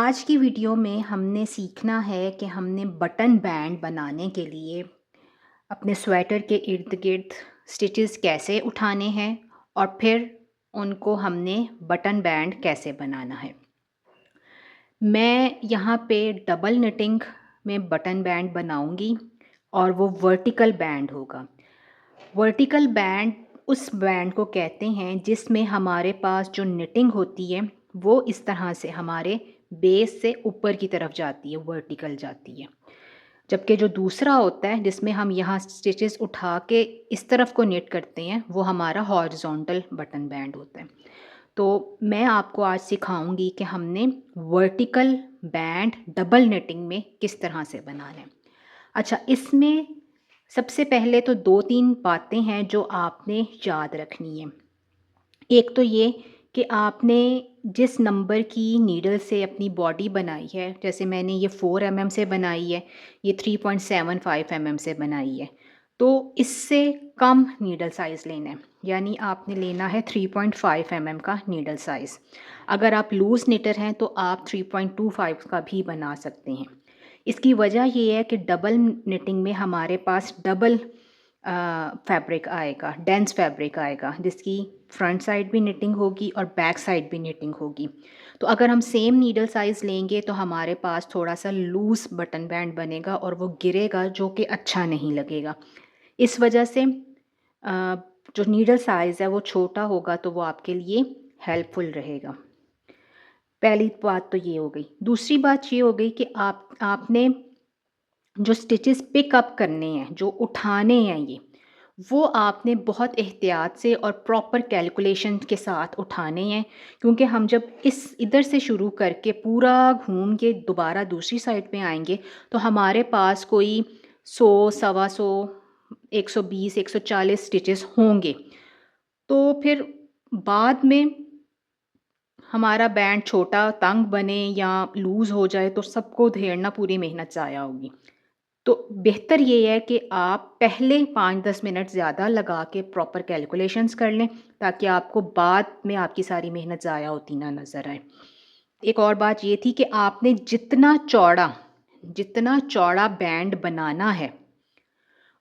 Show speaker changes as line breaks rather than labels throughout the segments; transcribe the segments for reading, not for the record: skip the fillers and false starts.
आज की वीडियो में हमने सीखना है कि हमने बटन बैंड बनाने के लिए अपने स्वेटर के इर्द गिर्द स्टिचेस कैसे उठाने हैं और फिर उनको हमने बटन बैंड कैसे बनाना है। मैं यहाँ पे डबल निटिंग में बटन बैंड बनाऊंगी और वो वर्टिकल बैंड होगा। वर्टिकल बैंड उस बैंड को कहते हैं जिसमें हमारे पास जो निटिंग होती है वो इस तरह से हमारे बेस से ऊपर की तरफ जाती है, वर्टिकल जाती है। जबकि जो दूसरा होता है जिसमें हम यहाँ स्टिचेस उठा के इस तरफ को निट करते हैं वो हमारा हॉरिजॉन्टल बटन बैंड होता है। तो मैं आपको आज सिखाऊंगी कि हमने वर्टिकल बैंड डबल निटिंग में किस तरह से बनाना है। अच्छा, इसमें सबसे पहले तो 2-3 बातें हैं जो आपने याद रखनी है। एक तो ये कि आपने जिस नंबर की नीडल से अपनी बॉडी बनाई है, जैसे मैंने ये 4 mm से बनाई है, ये 3.75 mm से बनाई है, तो इससे कम नीडल साइज़ लेना है। यानी आपने लेना है 3.5 mm का नीडल साइज़। अगर आप लूज़ निटर हैं तो आप 3.25 का भी बना सकते हैं। इसकी वजह ये है कि डबल निटिंग में हमारे पास डबल फैब्रिक आएगा, डेंस फैब्रिक आएगा, जिसकी फ्रंट साइड भी निटिंग होगी और बैक साइड भी निटिंग होगी। तो अगर हम सेम नीडल साइज़ लेंगे तो हमारे पास थोड़ा सा लूज़ बटन बैंड बनेगा और वो गिरेगा, जो कि अच्छा नहीं लगेगा। इस वजह से जो नीडल साइज़ है वो छोटा होगा तो वो आपके लिए हेल्पफुल रहेगा। पहली बात तो ये हो गई। दूसरी बात ये हो गई कि आपने जो स्टिचेस पिक अप करने हैं, जो उठाने हैं वो आपने बहुत एहतियात से और प्रॉपर कैलकुलेशन के साथ उठाने हैं, क्योंकि हम जब इस इधर से शुरू करके पूरा घूम के दोबारा दूसरी साइड पे आएंगे तो हमारे पास कोई 100, सवा 100, 120, 140 स्टिचेस होंगे। तो फिर बाद में हमारा बैंड छोटा तंग बने या लूज़ हो जाए तो सबको धेरना पूरी मेहनत ज़ाया होगी। तो बेहतर ये है कि आप पहले 5-10 मिनट ज़्यादा लगा के प्रॉपर कैलकुलेशंस कर लें, ताकि आपको बाद में आपकी सारी मेहनत ज़ाया होती ना नज़र आए। एक और बात ये थी कि आपने जितना चौड़ा बैंड बनाना है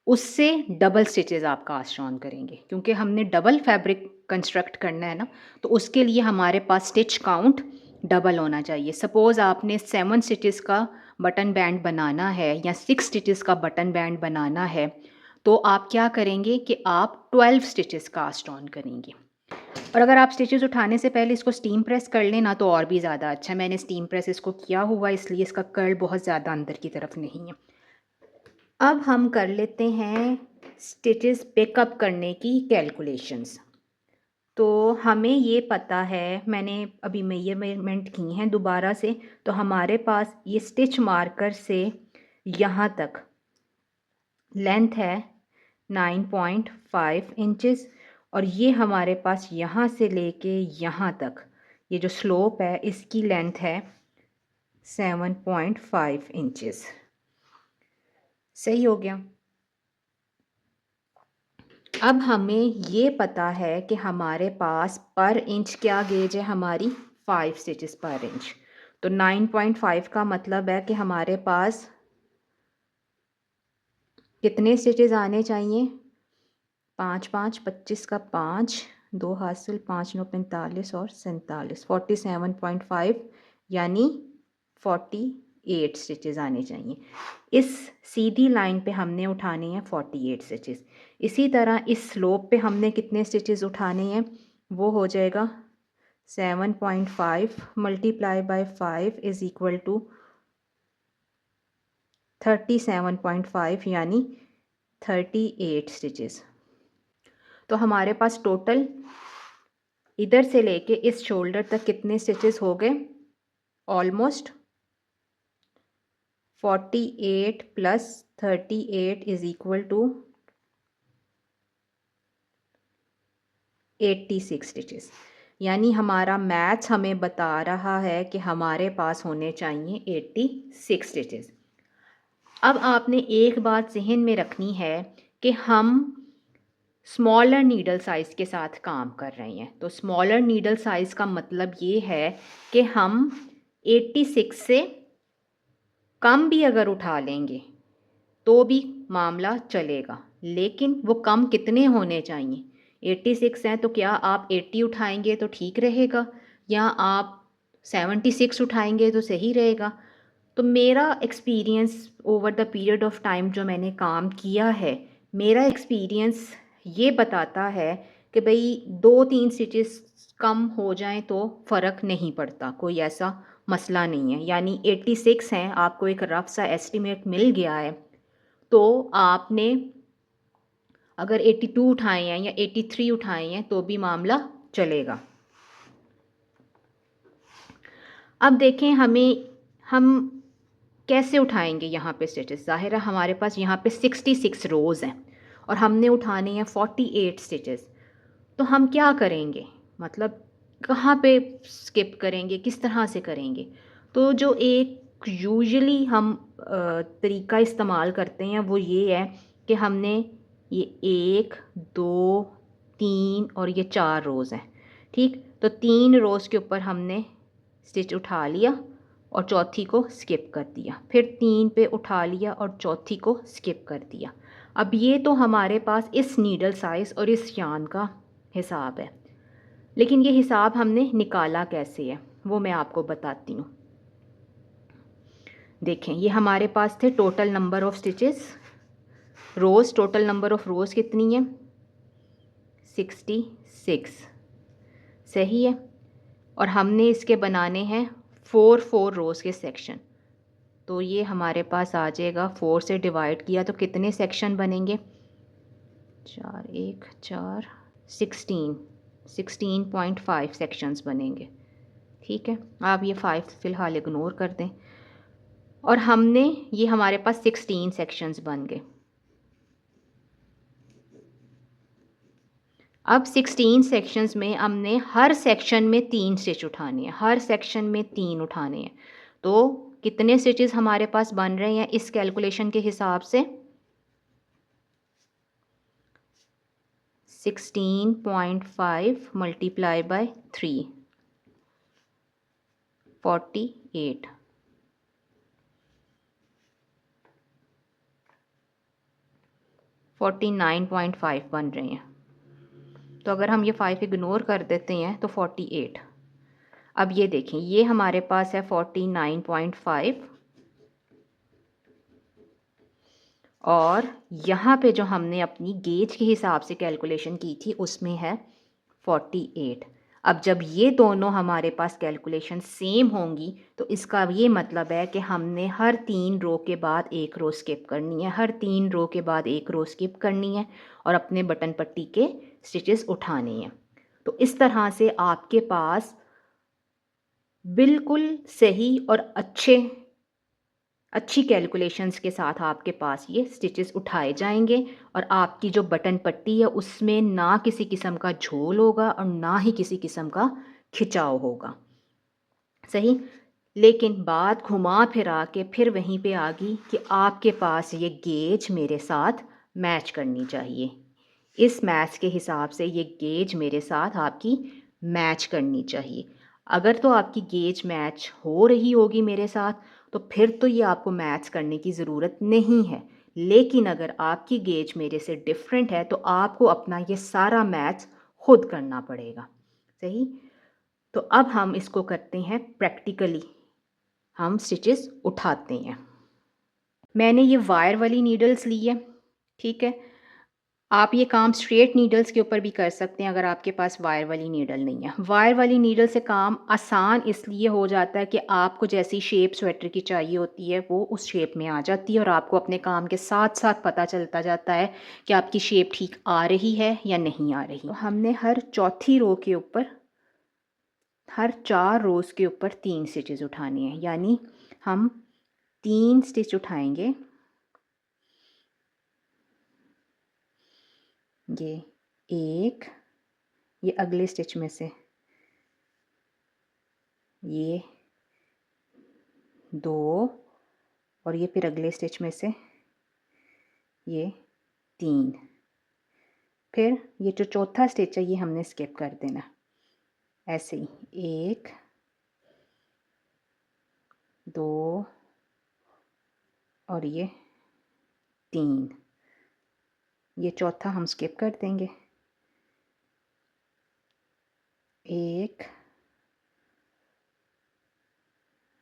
उससे डबल स्टिचेस आप कास्ट ऑन करेंगे, क्योंकि हमने डबल फैब्रिक कंस्ट्रक्ट करना है ना। तो उसके लिए हमारे पास स्टिच काउंट डबल होना चाहिए। सपोज़ आपने 7 स्टिचेस का बटन बैंड बनाना है या 6 स्टिचेस का बटन बैंड बनाना है, तो आप क्या करेंगे कि आप 12 स्टिचेस कास्ट ऑन करेंगे। और अगर आप स्टिचेस उठाने से पहले इसको स्टीम प्रेस कर लेना तो और भी ज़्यादा अच्छा। मैंने स्टीम प्रेस इसको किया हुआ, इसलिए इसका कर्ल बहुत ज़्यादा अंदर की तरफ नहीं है। अब हम कर लेते हैं स्टिचेस पिकअप करने की कैलकुलेशंस। तो हमें ये पता है, मैंने अभी मेजरमेंट की हैं दोबारा से, तो हमारे पास ये स्टिच मार्कर से यहाँ तक लेंथ है 9.5 इंचेस, और ये हमारे पास यहाँ से लेके यहाँ तक ये जो स्लोप है इसकी लेंथ है 7.5 इंचेस। सही हो गया। अब हमें ये पता है कि हमारे पास पर इंच क्या गेज है हमारी, 5 स्टिचेस पर इंच। तो 9.5 का मतलब है कि हमारे पास कितने स्टिचेस आने चाहिए, 5 5 25 का 5, 2 हासिल 5 9 45 और 47, 47.5 यानी 48 स्टिचेस आने चाहिए। इस सीधी लाइन पे हमने उठाने हैं 48 स्टिचेस। इसी तरह इस स्लोप पे हमने कितने स्टिचेस उठाने हैं, वो हो जाएगा 7.5 multiply by 5 is equal to 37.5 यानी 38 स्टिचेस। तो हमारे पास टोटल इधर से लेके इस शोल्डर तक कितने स्टिचेस हो गए, almost 48 plus 38 is equal to 86 stitches. यानी हमारा मैथ्स हमें बता रहा है कि हमारे पास होने चाहिए 86 स्टिचेस। अब आपने एक बात जहन में रखनी है कि हम स्मॉलर नीडल साइज़ के साथ काम कर रहे हैं। तो स्मॉलर नीडल साइज़ का मतलब ये है कि हम 86 से कम भी अगर उठा लेंगे तो भी मामला चलेगा, लेकिन वो कम कितने होने चाहिए। 86 हैं तो क्या आप 80 उठाएंगे तो ठीक रहेगा, या आप 76 उठाएंगे तो सही रहेगा। तो मेरा experience over the period of time जो मैंने काम किया है, मेरा एक्सपीरियंस ये बताता है कि भाई 2-3 स्टिचेस कम हो जाएं तो फ़र्क नहीं पड़ता, कोई ऐसा मसला नहीं है। यानी 86 हैं, आपको एक रफ सा एस्टिमेट मिल गया है, तो आपने अगर 82 उठाए हैं या 83 उठाए हैं तो भी मामला चलेगा। अब देखें हम कैसे उठाएंगे यहाँ पे स्टिचेस। ज़ाहिर है हमारे पास यहाँ पे 66 रोज़ हैं और हमने उठाने हैं 48 स्टिचेस। तो हम क्या करेंगे, मतलब कहाँ पे स्किप करेंगे, किस तरह से करेंगे। तो जो एक यूजुअली हम तरीका इस्तेमाल करते हैं वो ये है कि हमने ये 1, 2, 3 और ये 4 रोज़ हैं, ठीक। तो 3 रोज़ के ऊपर हमने स्टिच उठा लिया और चौथी को स्किप कर दिया, फिर 3 पे उठा लिया और चौथी को स्किप कर दिया। अब ये तो हमारे पास इस नीडल साइज़ और इस यान का हिसाब है, लेकिन ये हिसाब हमने निकाला कैसे है वो मैं आपको बताती हूँ। देखें, ये हमारे पास थे total number of stitches, rows, total number of rows कितनी है, 66, सही है। और हमने इसके बनाने हैं 4 रोज़ के सेक्शन। तो ये हमारे पास आ जाएगा, 4 से डिवाइड किया तो कितने सेक्शन बनेंगे, 4, 1, 4, 16.5 सेक्शंस बनेंगे, ठीक है। आप ये 5 फ़िलहाल इग्नोर कर दें। और हमने ये हमारे पास 16 सेक्शंस बन गए। अब 16 सेक्शंस में हमने हर सेक्शन में 3 स्टिच उठाने हैं, हर सेक्शन में 3 उठाने हैं। तो कितने स्टिचेस हमारे पास बन रहे हैं इस कैलकुलेशन के हिसाब से, 16.5 मल्टीप्लाई बाय 3, 48, 49.5 बन रहे हैं। तो अगर हम ये 5 इग्नोर कर देते हैं तो 48। अब ये देखें, ये हमारे पास है 49.5 और यहाँ पे जो हमने अपनी गेज के हिसाब से कैलकुलेशन की थी उसमें है 48। अब जब ये दोनों हमारे पास कैलकुलेशन सेम होंगी तो इसका ये मतलब है कि हमने हर 3 रो के बाद 1 रो स्किप करनी है, हर 3 रो के बाद 1 रो स्किप करनी है और अपने बटन पट्टी के स्टिचेस उठाने हैं। तो इस तरह से आपके पास बिल्कुल सही और अच्छी कैलकुलेशंस के साथ आपके पास ये स्टिचेस उठाए जाएंगे और आपकी जो बटन पट्टी है उसमें ना किसी किस्म का झोल होगा और ना ही किसी किस्म का खिंचाव होगा, सही। लेकिन बात घुमा फिरा के फिर वहीं पे आ गई कि आपके पास ये गेज मेरे साथ मैच करनी चाहिए। इस मैच के हिसाब से ये गेज मेरे साथ आपकी मैच करनी चाहिए। अगर तो आपकी गेज मैच हो रही होगी मेरे साथ तो फिर तो ये आपको मैच करने की ज़रूरत नहीं है, लेकिन अगर आपकी गेज मेरे से डिफरेंट है तो आपको अपना ये सारा मैच खुद करना पड़ेगा, सही। तो अब हम इसको करते हैं प्रैक्टिकली, हम स्टिचेस उठाते हैं। मैंने ये वायर वाली नीडल्स ली है, ठीक है। आप ये काम स्ट्रेट नीडल्स के ऊपर भी कर सकते हैं अगर आपके पास वायर वाली नीडल नहीं है। वायर वाली नीडल से काम आसान इसलिए हो जाता है कि आपको जैसी शेप स्वेटर की चाहिए होती है वो उस शेप में आ जाती है और आपको अपने काम के साथ साथ पता चलता जाता है कि आपकी शेप ठीक आ रही है या नहीं आ रही। तो हमने हर चौथी रो के ऊपर, हर 4 रोज़ के ऊपर 3 स्टिचेस उठानी है, यानी हम 3 स्टिच उठाएंगे। ये एक, ये अगले स्टिच में से ये 2 और ये फिर अगले स्टिच में से ये 3। फिर ये जो चौथा स्टिच है ये हमने स्किप कर देना, ऐसे ही 1, 2 और ये 3। ये चौथा हम स्किप कर देंगे। 1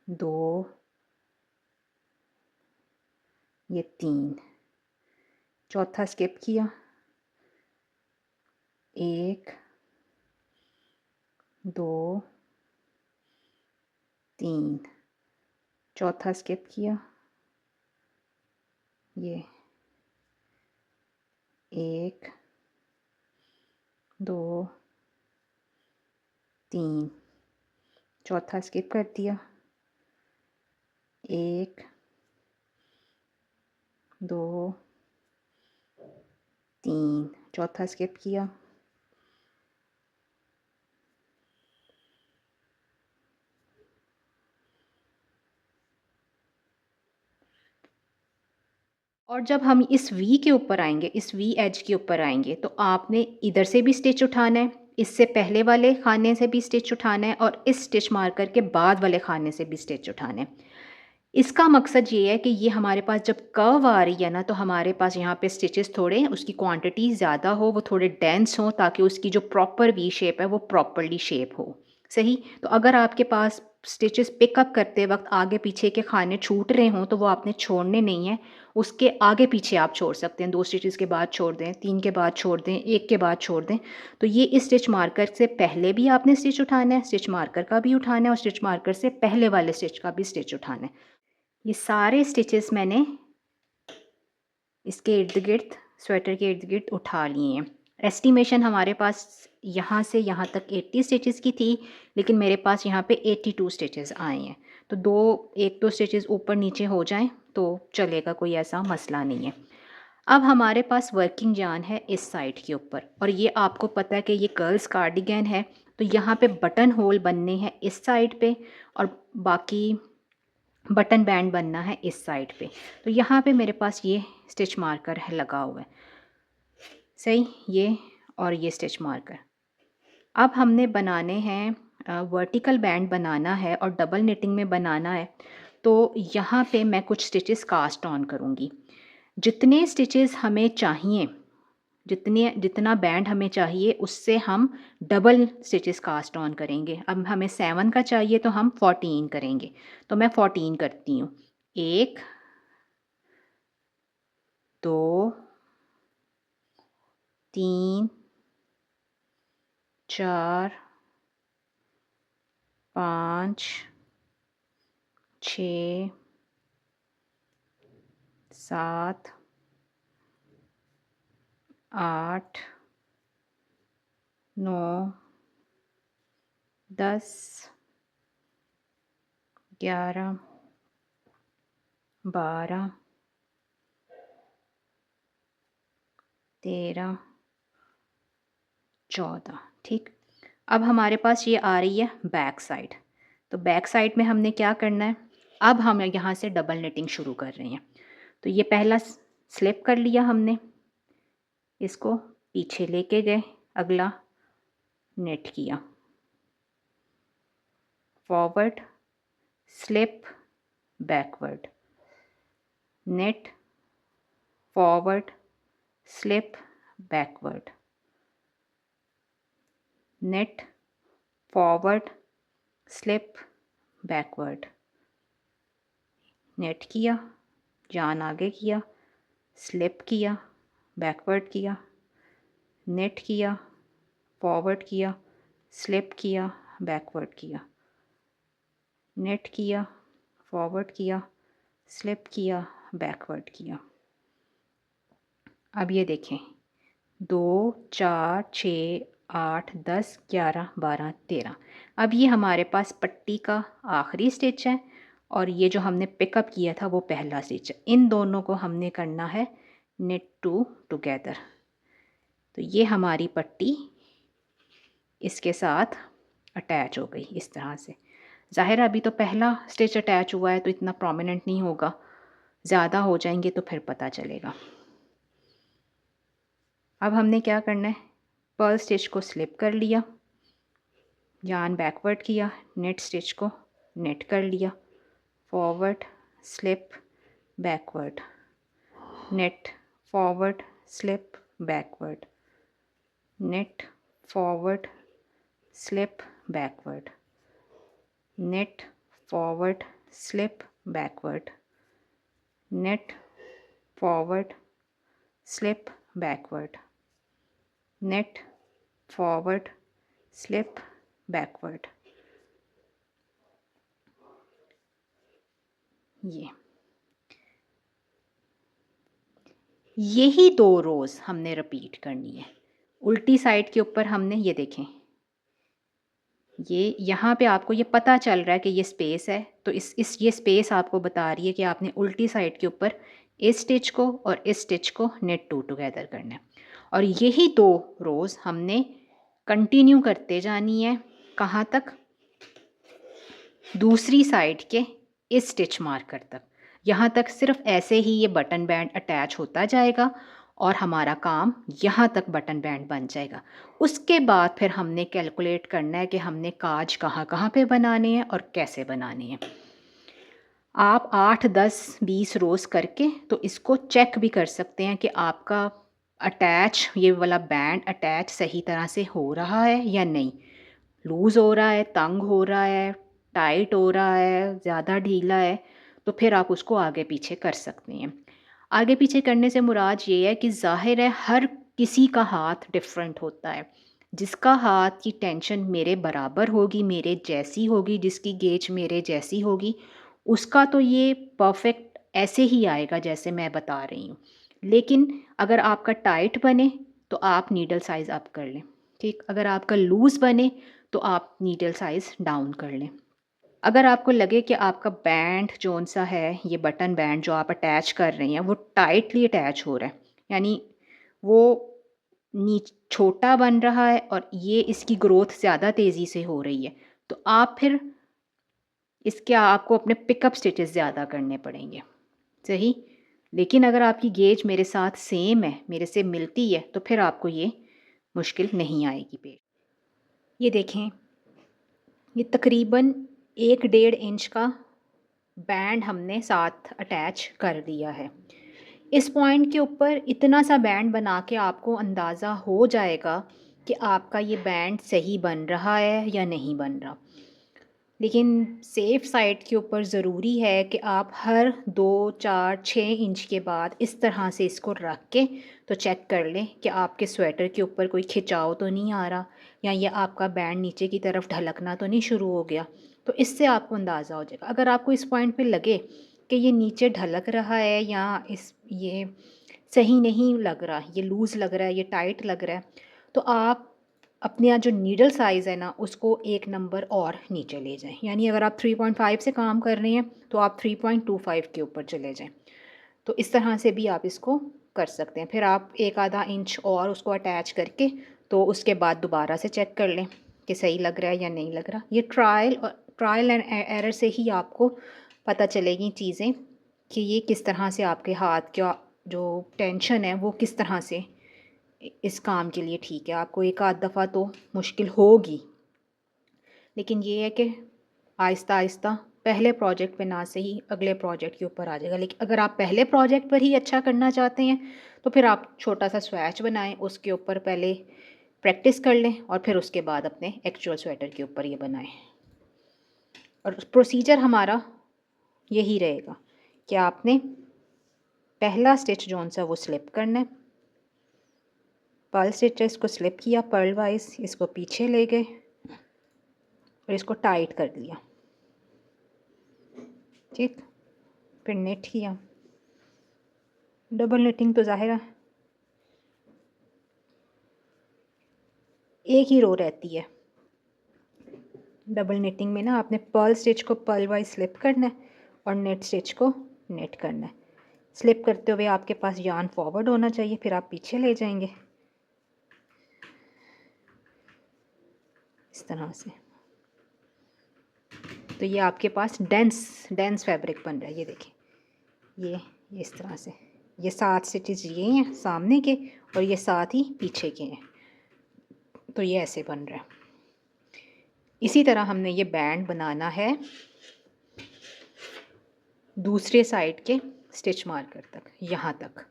2 ये 3, चौथा स्किप किया। 1 2 3, चौथा स्किप किया। ये 1 2 3, चौथा स्किप कर दिया। 1 2 3, चौथा स्किप किया। और जब हम इस वी के ऊपर आएंगे, इस वी एज के ऊपर आएंगे, तो आपने इधर से भी स्टिच उठाना है, इससे पहले वाले खाने से भी स्टिच उठाना है, और इस स्टिच मार्कर के बाद वाले खाने से भी स्टिच उठाना है। इसका मकसद ये है कि ये हमारे पास जब कर्व आ रही है ना, तो हमारे पास यहाँ पे स्टिचेस थोड़े उसकी क्वांटिटी ज़्यादा हो, वो थोड़े डेंस हो, ताकि उसकी जो प्रॉपर वी शेप है वो प्रॉपरली शेप हो। सही। तो अगर आपके पास स्टिचेस पिकअप करते वक्त आगे पीछे के खाने छूट रहे हों, तो वो आपने छोड़ने नहीं है, उसके आगे पीछे आप छोड़ सकते हैं। 2 स्टिचेस के बाद छोड़ दें, 3 के बाद छोड़ दें, 1 के बाद छोड़ दें। तो ये इस स्टिच मार्कर से पहले भी आपने स्टिच उठाना है, स्टिच मार्कर का भी उठाना है, और स्टिच मार्कर से पहले वाले स्टिच का भी स्टिच उठाना है। ये सारे स्टिचेस मैंने इसके इर्द गिर्द, स्वेटर के इर्द गिर्द उठा लिए हैं। एस्टिमेशन हमारे पास यहाँ से यहाँ तक 80 स्टिचेस की थी, लेकिन मेरे पास यहाँ पे 82 स्टिचेस आए हैं। तो 1-2 स्टिचेस ऊपर नीचे हो जाएं तो चलेगा, कोई ऐसा मसला नहीं है। अब हमारे पास वर्किंग जान है इस साइड के ऊपर, और ये आपको पता है कि ये गर्ल्स कार्डिगन है, तो यहाँ पे बटन होल बनने हैं इस साइड पे, और बाकी बटन बैंड बनना है इस साइड पे। तो यहाँ पे मेरे पास ये स्टिच मार्कर है लगा हुआ है। सही। ये और ये स्टिच मार्कर। अब हमने बनाने हैं, वर्टिकल बैंड बनाना है और डबल निटिंग में बनाना है। तो यहाँ पे मैं कुछ स्टिचेस कास्ट ऑन करूँगी। जितने स्टिचेस हमें चाहिए, जितना बैंड हमें चाहिए, उससे हम डबल स्टिचेस कास्ट ऑन करेंगे। अब हमें 7 का चाहिए तो हम 14 करेंगे। तो मैं 14 करती हूँ। 1 2 3 4 5 6 7 8 9 10 11 12 13 14। ठीक। अब हमारे पास ये आ रही है बैक साइड। तो बैक साइड में हमने क्या करना है, अब हम यहाँ से डबल निटिंग शुरू कर रहे हैं। तो ये पहला स्लिप कर लिया हमने, इसको पीछे लेके गए, अगला नेट किया, forward slip backward, net forward slip backward, net forward slip backward, net किया, जान आगे किया, स्लिप किया, बैकवर्ड किया, नेट किया, फॉरवर्ड किया, स्लिप किया, बैकवर्ड किया, नेट किया, फॉरवर्ड किया, स्लिप किया, बैकवर्ड किया। अब ये देखें, 2 4 6 8 10 11 12 13। अब ये हमारे पास पट्टी का आखिरी स्टिच है, और ये जो हमने पिकअप किया था वो पहला स्टिच है। इन दोनों को हमने करना है निट टुगेदर। तो ये हमारी पट्टी इसके साथ अटैच हो गई इस तरह से। ज़ाहिर अभी तो पहला स्टिच अटैच हुआ है, तो इतना प्रोमिनेंट नहीं होगा, ज़्यादा हो जाएंगे तो फिर पता चलेगा। अब हमने क्या करना है, पर्ल स्टिच को स्लिप कर लिया, जान बैकवर्ड किया, नेट स्टिच को नेट कर लिया, forward, slip, backward, knit, forward, slip, backward, knit, forward, slip, backward, knit, forward, slip, backward, knit, forward, slip, backward, knit, forward, slip, backward. यही 2 रोज़ हमने रिपीट करनी है। उल्टी साइड के ऊपर हमने ये देखें, ये यहाँ पे आपको ये पता चल रहा है कि ये स्पेस है, तो इस ये स्पेस आपको बता रही है कि आपने उल्टी साइड के ऊपर इस स्टिच को और इस स्टिच को नेट 2 टुगेदर करना है। और यही 2 रोज़ हमने कंटिन्यू करते जानी है, कहाँ तक? दूसरी साइड के इस स्टिच मार्कर तक। यहाँ तक सिर्फ ऐसे ही ये बटन बैंड अटैच होता जाएगा और हमारा काम यहाँ तक बटन बैंड बन जाएगा। उसके बाद फिर हमने कैलकुलेट करना है कि हमने काज कहाँ कहाँ पे बनाने हैं और कैसे बनाने हैं। आप 8, 10, 20 रोज़ करके तो इसको चेक भी कर सकते हैं कि आपका अटैच, ये वाला बैंड अटैच सही तरह से हो रहा है या नहीं। लूज़ हो रहा है, तंग हो रहा है, टाइट हो रहा है, ज़्यादा ढीला है, तो फिर आप उसको आगे पीछे कर सकते हैं। आगे पीछे करने से मुराद ये है कि ज़ाहिर है हर किसी का हाथ डिफरेंट होता है। जिसका हाथ की टेंशन मेरे बराबर होगी, मेरे जैसी होगी, जिसकी गेज मेरे जैसी होगी, उसका तो ये परफेक्ट ऐसे ही आएगा जैसे मैं बता रही हूँ। लेकिन अगर आपका टाइट बने तो आप नीडल साइज़ अप कर लें, ठीक? अगर आपका लूज़ बने तो आप नीडल साइज़ डाउन कर लें। अगर आपको लगे कि आपका बैंड जौन सा है, ये बटन बैंड जो आप अटैच कर रही हैं, वो टाइटली अटैच हो रहा है, यानी वो छोटा बन रहा है और ये इसकी ग्रोथ ज़्यादा तेज़ी से हो रही है, तो आप फिर इसके आपको अपने पिकअप स्टिचेस ज़्यादा करने पड़ेंगे, सही? लेकिन अगर आपकी गेज मेरे साथ सेम है, मेरे से मिलती है, तो फिर आपको ये मुश्किल नहीं आएगी पेट। ये देखें, ये तकरीबन 1 डेढ़ इंच का बैंड हमने साथ अटैच कर दिया है। इस पॉइंट के ऊपर इतना सा बैंड बना के आपको अंदाज़ा हो जाएगा कि आपका ये बैंड सही बन रहा है या नहीं बन रहा। लेकिन सेफ़ साइड के ऊपर ज़रूरी है कि आप हर 2, 4, 6 इंच के बाद इस तरह से इसको रख के तो चेक कर लें कि आपके स्वेटर के ऊपर कोई खिंचाव तो नहीं आ रहा, या ये आपका बैंड नीचे की तरफ ढलकना तो नहीं शुरू हो गया। तो इससे आपको अंदाज़ा हो जाएगा। अगर आपको इस पॉइंट पे लगे कि ये नीचे ढलक रहा है या ये सही नहीं लग रहा, ये लूज़ लग रहा है, ये टाइट लग रहा है, तो आप अपने यहाँ जो नीडल साइज़ है ना, उसको 1 नंबर और नीचे ले जाएँ। यानी अगर आप 3.5 से काम कर रहे हैं तो आप 3.25 के ऊपर चले जाएँ। तो इस तरह से भी आप इसको कर सकते हैं। फिर आप 1 आधा इंच और उसको अटैच करके तो उसके बाद दोबारा से चेक कर लें कि सही लग रहा है या नहीं लग रहा। ये ट्रायल एंड एरर से ही आपको पता चलेगी चीज़ें कि ये किस तरह से आपके हाथ का जो टेंशन है वो किस तरह से इस काम के लिए ठीक है। आपको एक आध दफ़ा तो मुश्किल होगी, लेकिन ये है कि आहिस्ता आहिस्ता पहले प्रोजेक्ट पे ना सही अगले प्रोजेक्ट के ऊपर आ जाएगा। लेकिन अगर आप पहले प्रोजेक्ट पर ही अच्छा करना चाहते हैं तो फिर आप छोटा सा स्वैच बनाएं, उसके ऊपर पहले प्रैक्टिस कर लें और फिर उसके बाद अपने एक्चुअल स्वेटर के ऊपर ये बनाएं। और प्रोसीजर हमारा यही रहेगा कि आपने पहला स्टिच जोन सा वो स्लिप करना है, पर्ल स्टिच है इसको स्लिप किया पर्ल वाइज, इसको पीछे ले गए और इसको टाइट कर लिया, ठीक? फिर नेट किया। डबल नेटिंग तो ज़ाहिर है एक ही रो रहती है। डबल नेटिंग में ना आपने पर्ल स्टिच को पर्ल वाइज स्लिप करना है और नेट स्टिच को नेट करना है। स्लिप करते हुए आपके पास यार्न फॉरवर्ड होना चाहिए, फिर आप पीछे ले जाएंगे इस तरह से। तो ये आपके पास डेंस फैब्रिक बन रहा है। ये देखें, ये इस तरह से, ये 7 स्टिचेस ये हैं सामने के और ये 7 ही पीछे के हैं, तो ये ऐसे बन रहा है। इसी तरह हमने ये बैंड बनाना है दूसरे साइड के स्टिच मार्कर तक, यहाँ तक।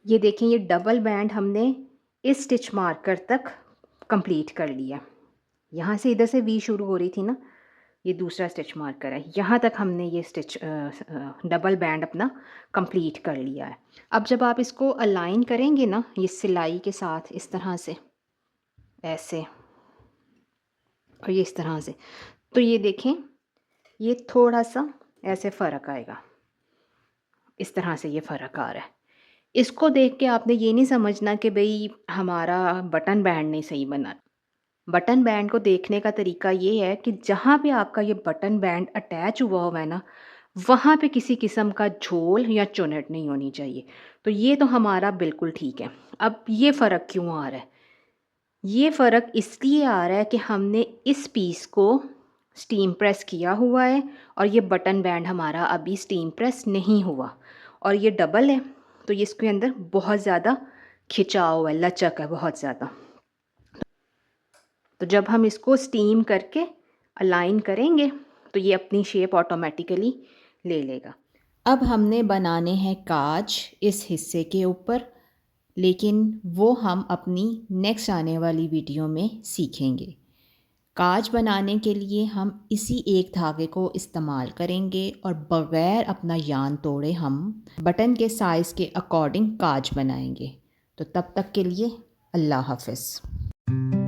ये देखें, ये डबल बैंड हमने इस स्टिच मार्कर तक कंप्लीट कर लिया। यहाँ से इधर से वी शुरू हो रही थी ना, ये दूसरा स्टिच मार्कर है, यहाँ तक हमने ये स्टिच डबल बैंड अपना कंप्लीट कर लिया है। अब जब आप इसको अलाइन करेंगे ना ये सिलाई के साथ, इस तरह से, ऐसे, और ये इस तरह से, तो ये देखें ये थोड़ा सा ऐसे फ़र्क आएगा, इस तरह से ये फ़र्क आ रहा है। इसको देख के आपने ये नहीं समझना कि भाई हमारा बटन बैंड नहीं सही बना। बटन बैंड को देखने का तरीका ये है कि जहाँ पे आपका ये बटन बैंड अटैच हुआ हुआ है ना, वहाँ पे किसी किस्म का झोल या चुनट नहीं होनी चाहिए। तो ये तो हमारा बिल्कुल ठीक है। अब ये फ़र्क क्यों आ रहा है? ये फ़र्क इसलिए आ रहा है कि हमने इस पीस को स्टीम प्रेस किया हुआ है और ये बटन बैंड हमारा अभी स्टीम प्रेस नहीं हुआ, और ये डबल है तो ये इसके अंदर बहुत ज़्यादा खिंचाव है, लचक है बहुत ज़्यादा। तो जब हम इसको स्टीम करके अलाइन करेंगे तो ये अपनी शेप ऑटोमेटिकली ले लेगा। अब हमने बनाने हैं काज इस हिस्से के ऊपर, लेकिन वो हम अपनी नेक्स्ट आने वाली वीडियो में सीखेंगे। काज बनाने के लिए हम इसी एक धागे को इस्तेमाल करेंगे और बग़ैर अपना यान तोड़े हम बटन के साइज़ के अकॉर्डिंग काज बनाएंगे। तो तब तक के लिए अल्लाह हाफ़िज़।